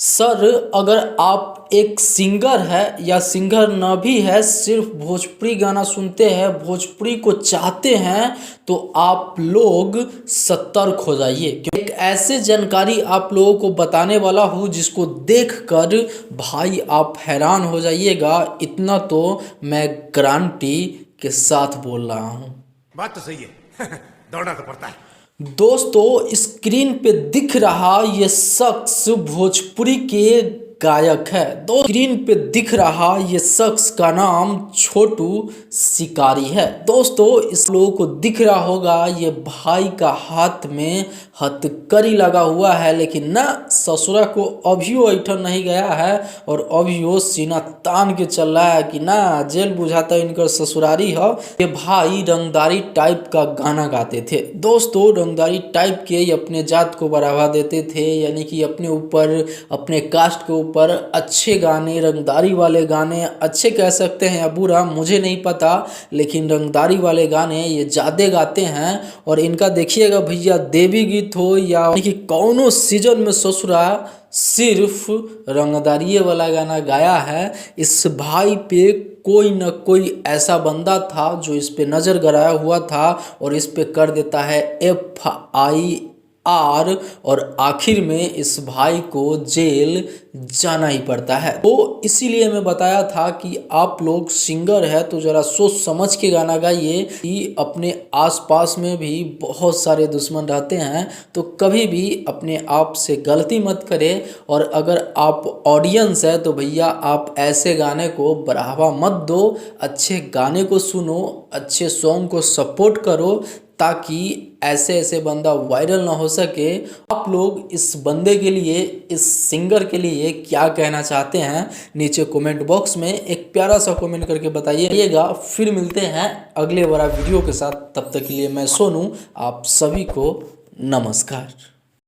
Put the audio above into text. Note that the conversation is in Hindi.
सर, अगर आप एक सिंगर है या सिंगर न भी है, सिर्फ भोजपुरी गाना सुनते हैं, भोजपुरी को चाहते हैं, तो आप लोग सतर्क हो जाइए। एक ऐसे जानकारी आप लोगों को बताने वाला हूँ जिसको देखकर भाई आप हैरान हो जाइएगा। इतना तो मैं गारंटी के साथ बोल रहा हूँ। बात तो सही है। दौड़ना तो पड़ता है। दोस्तों, स्क्रीन पे दिख रहा ये शख्स भोजपुरी के गायक है। स्क्रीन पे दिख रहा ये शख्स का नाम छोटू शिकारी है। दोस्तों, इस लोगों को दिख रहा होगा ये भाई का हाथ में हथकड़ी लगा हुआ है, लेकिन ना ससुरा को अभियो ऐठन नहीं गया है और अभियो सीना तान के चल रहा है कि ना जेल बुझाता इनकर ससुरारी है। ये भाई रंगदारी टाइप का गाना गाते थे। दोस्तों, रंगदारी टाइप के अपने जात को बढ़ावा देते थे, यानी कि अपने ऊपर, अपने कास्ट के ऊपर अच्छे गाने, रंगदारी वाले गाने, अच्छे कह सकते हैं या बुरा मुझे नहीं पता, लेकिन रंगदारी वाले गाने ये ज़्यादा गाते हैं। और इनका देखिएगा भैया, देवी गीत हो या कि कौनो सीजन में ससुरा सिर्फ रंगदारी वाला गाना गाया है। इस भाई पे कोई न कोई ऐसा बंदा था जो इस पे नज़र गड़ाया हुआ था और इस पे कर देता है FIR, और आखिर में इस भाई को जेल जाना ही पड़ता है। तो इसीलिए मैं बताया था कि आप लोग सिंगर है तो ज़रा सोच समझ के गाना गाइए कि अपने आसपास में भी बहुत सारे दुश्मन रहते हैं, तो कभी भी अपने आप से गलती मत करें। और अगर आप ऑडियंस है तो भैया आप ऐसे गाने को बढ़ावा मत दो, अच्छे गाने को सुनो, अच्छे सॉन्ग को सपोर्ट करो, ताकि ऐसे ऐसे बंदा वायरल ना हो सके। आप लोग इस बंदे के लिए, इस सिंगर के लिए क्या कहना चाहते हैं, नीचे कमेंट बॉक्स में एक प्यारा सा कमेंट करके बताइएगा। फिर मिलते हैं अगले बड़ा वीडियो के साथ। तब तक के लिए मैं सोनू, आप सभी को नमस्कार।